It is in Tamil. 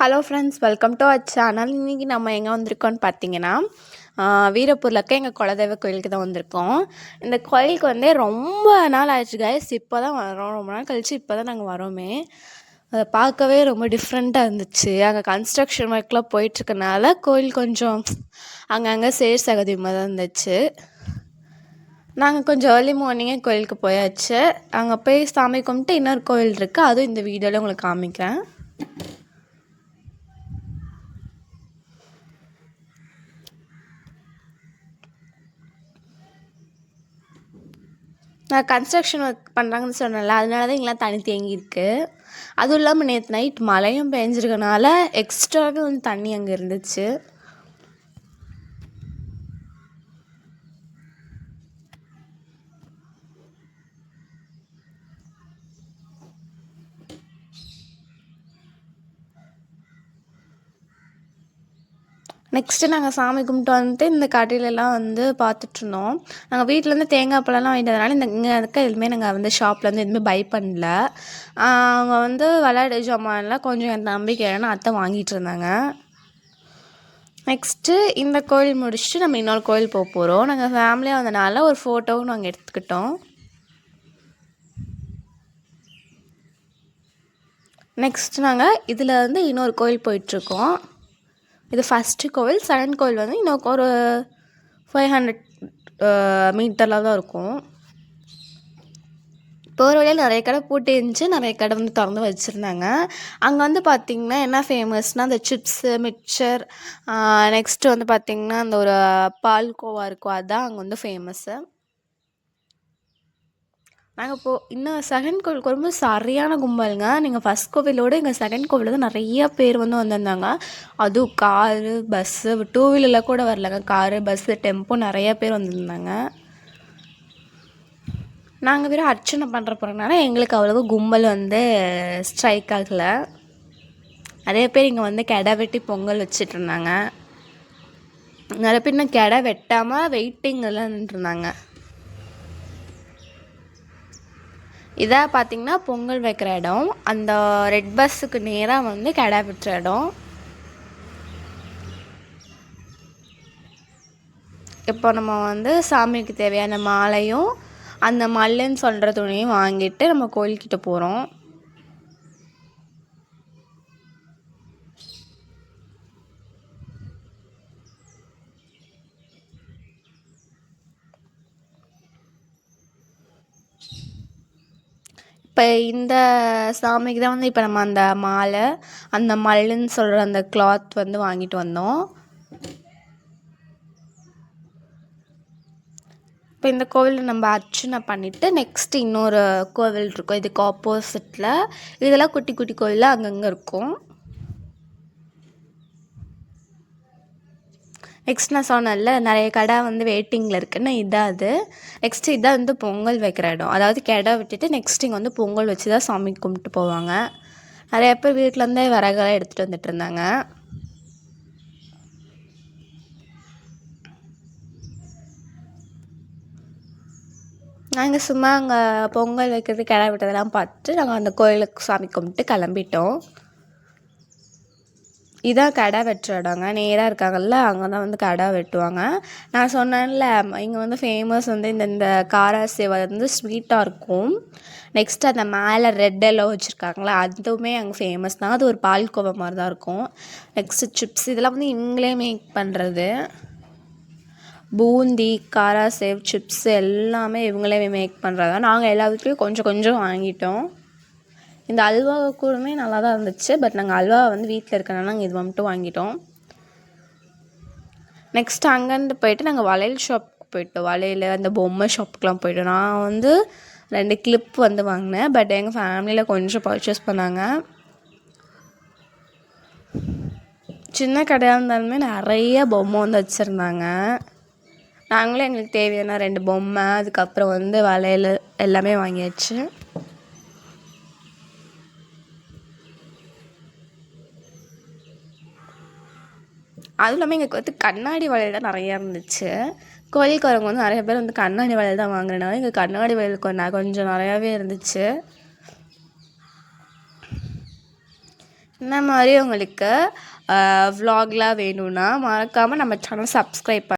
Hello friends, welcome to our channel. இன்றைக்கி நம்ம எங்கே வந்திருக்கோம்னு பார்த்தீங்கன்னா, வீரப்பூரில் இருக்க எங்கள் குலதெய்வ கோயிலுக்கு தான் வந்திருக்கோம். இந்த கோயிலுக்கு வந்து ரொம்ப நாள் ஆயிடுச்சு கைஸ். இப்போ தான் வரோம், ரொம்ப நாள் கழிச்சு இப்போ தான் நாங்கள் வரோமே. அதை பார்க்கவே ரொம்ப டிஃப்ரெண்ட்டாக இருந்துச்சு. அங்கே கன்ஸ்ட்ரக்ஷன் ஒர்க்லாம் போயிட்டுருக்கனால கோயில் கொஞ்சம் அங்கங்கே சேர் சகதியமாக தான் இருந்துச்சு. நாங்கள் கொஞ்சம் ஏர்லி மார்னிங்கே கோயிலுக்கு போயாச்சு. அங்கே போய் சாமி கும்பிட்டு இன்னொரு கோயில் இருக்குது, அதுவும் இந்த வீடியோவில் உங்களுக்கு காமிக்கிறேன். நான் கன்ஸ்ட்ரக்ஷன் ஒர்க் பண்ணுறாங்கன்னு சொன்னேன்ல, அதனால தான் இங்கெல்லாம் தண்ணி தேங்கியிருக்கு. அதுவும் இல்லாமல் நேற்று நைட் மழையும் பெஞ்சிருக்கனால எக்ஸ்ட்ராவே வந்து தண்ணி அங்கே இருந்துச்சு. நெக்ஸ்ட்டு நாங்கள் சாமி கும்பிட்டு வந்துட்டு இந்த கடையிலலாம் வந்து பார்த்துட்ருந்தோம். நாங்கள் வீட்டிலேருந்து தேங்காய் பழம்லாம் வாங்கிட்டதுனால இங்கே இருக்க எதுவுமே நாங்கள் வந்து ஷாப்லேருந்து எதுவுமே பை பண்ணல. அவங்க வந்து விளையாடு ஜாமான்லாம் கொஞ்சம் என் நம்பிக்கை ஏன்னா அத்தை வாங்கிட்டு இருந்தாங்க. நெக்ஸ்ட்டு இந்த கோயில் முடிச்சுட்டு நம்ம இன்னொரு கோயில் போக போகிறோம். நாங்கள் ஃபேமிலியாக வந்தனால ஒரு ஃபோட்டோவும் நாங்கள் எடுத்துக்கிட்டோம். நெக்ஸ்ட் நாங்கள் இதில் வந்து இன்னொரு கோயில் போயிட்டுருக்கோம். இது ஃபஸ்ட்டு கோவில். செகண்ட் கோவில் வந்து இன்னும் ஒரு 500 மீட்டரில் தான் இருக்கும். போகிற வழியில் நிறைய கடை பூட்டி இருந்துச்சு, நிறைய கடை வந்து திறந்து வச்சுருந்தாங்க. அங்கே வந்து பார்த்திங்கன்னா என்ன ஃபேமஸ்னால் அந்த சிப்ஸு, மிக்சர், நெக்ஸ்ட்டு வந்து பார்த்திங்கன்னா அந்த ஒரு பால்கோவா இருக்கும், அதுதான் அங்கே வந்து ஃபேமஸ்ஸு. நாங்கள் இன்னும் செகண்ட் கோவிலுக்கு வரும்போது சரியான கும்பலுங்க. நீங்கள் ஃபஸ்ட் கோவிலோடு எங்கள் செகண்ட் கோவிலில் தான் நிறையா பேர் வந்து வந்திருந்தாங்க. அதுவும் காரு, பஸ்ஸு, டூ வீலரில் கூட வரலங்க. காரு, பஸ்ஸு, டெம்போ நிறையா பேர் வந்திருந்தாங்க. நாங்கள் வெறும் அர்ச்சனை பண்ணுற போகிறனால எங்களுக்கு அவ்வளோவா கும்பல் வந்து ஸ்ட்ரைக் ஆகலை. நிறைய பேர் இங்கே வந்து கெடை வெட்டி பொங்கல் வச்சிட்ருந்தாங்க. நிறைய பேர் இன்னும் கெடை வெட்டாமல் வெயிட்டிங்கெல்லாம் நின்றுருந்தாங்க. இதாக பார்த்திங்கன்னா பொங்கல் வைக்கிற இடம். அந்த ரெட் பஸ்ஸுக்கு நேராக வந்து கெடா விட்டுற இடம். இப்போ நம்ம வந்து சாமிக்கு தேவையான மாலையும் அந்த மல்லுன்னு சொல்கிற துணியும் வாங்கிட்டு நம்ம கோயில்கிட்ட போகிறோம். இப்போ இந்த சாமிக்கு தான் வந்து இப்போ நம்ம அந்த மாலை, அந்த மல்லுன்னு சொல்கிற அந்த கிளாத் வந்து வாங்கிட்டு வந்தோம். இப்போ இந்த கோவிலில் நம்ம அர்ச்சனை பண்ணிவிட்டு நெக்ஸ்ட்டு இன்னொரு கோவில் இருக்கும், இதுக்கு ஆப்போசிட்டில். இதெல்லாம் குட்டி குட்டி கோவில் அங்கங்கே இருக்கும். நெக்ஸ்ட் நான் சொன்னேன்ல நிறைய கடை வந்து வெயிட்டிங்கில் இருக்குன்னு, இதான் அது. நெக்ஸ்ட்டு இதான் வந்து பொங்கல் வைக்கிற இடம். அதாவது கெடை விட்டுட்டு நெக்ஸ்ட் இங்கே வந்து பொங்கல் வச்சு தான் சாமி கும்பிட்டு போவாங்க. நிறைய பேர் வீட்டிலேருந்தே விறகெல்லாம் எடுத்துகிட்டு வந்துட்டு இருந்தாங்க. நாங்கள் சும்மா அங்கே பொங்கல் வைக்கிறது கெடை விட்டதெல்லாம் பார்த்துட்டு நாங்கள் அந்த கோயிலுக்கு சாமி கும்பிட்டு கிளம்பிட்டோம். இதான் கடை வெட்டுற இடங்க. நேராக இருக்காங்கல்ல, அங்கே தான் வந்து கடை வெட்டுவாங்க. நான் சொன்னேன்ல இங்கே வந்து ஃபேமஸ் வந்து இந்த காரா சேவை வந்து ஸ்வீட்டாக இருக்கும். நெக்ஸ்ட் அந்த மேலே ரெட் எல்லாம் வச்சுருக்காங்களா, அதுவுமே அங்கே ஃபேமஸ் தான். அது ஒரு பால்கோவா மாதிரி தான் இருக்கும். நெக்ஸ்ட்டு சிப்ஸ், இதெல்லாம் வந்து இவங்களே மேக் பண்ணுறது. பூந்தி, காரா சேவ், சிப்ஸ் எல்லாமே இவங்களே மேக் பண்ணுறது தான். நாங்கள் எல்லா வீட்லேயும் கொஞ்சம் கொஞ்சம் வாங்கிட்டோம். இந்த அல்வா கூடமே நல்லா தான் இருந்துச்சு. பட் நாங்கள் அல்வா வந்து வீட்டில் இருக்கனால நாங்கள் இது மட்டும் வாங்கிட்டோம். நெக்ஸ்ட் அங்கேருந்து போயிட்டு நாங்கள் வளையல் ஷாப்புக்கு போயிட்டோம். வளையல் அந்த பொம்மை ஷாப்புக்கெலாம் போய்ட்டோம். நான் வந்து 2 கிளிப் வந்து வாங்கினேன். பட் எங்கள் ஃபேமிலியில் கொஞ்சம் பர்ச்சேஸ் பண்ணாங்க. சின்ன கடையாக இருந்தாலுமே நிறைய பொம்மை வந்து வச்சுருந்தாங்க. நாங்களும் எங்களுக்கு தேவையான 2 பொம்மை, அதுக்கப்புறம் வந்து வளையல் எல்லாமே வாங்கியாச்சு. அதுவும் இல்லாமல் எங்களுக்கு வந்து கண்ணாடி வளையல் தான் நிறையா இருந்துச்சு. கோயிலுக்கு வரவங்க வந்து நிறைய பேர் வந்து கண்ணாடி வளையல் தான் வாங்குறனால எங்கள் கண்ணாடி வளையல் கொஞ்சம் நிறையாவே இருந்துச்சு. இந்த மாதிரி உங்களுக்கு vlogலாம் வேணும்னா மறக்காமல் நம்ம சேனல் சப்ஸ்கிரைப்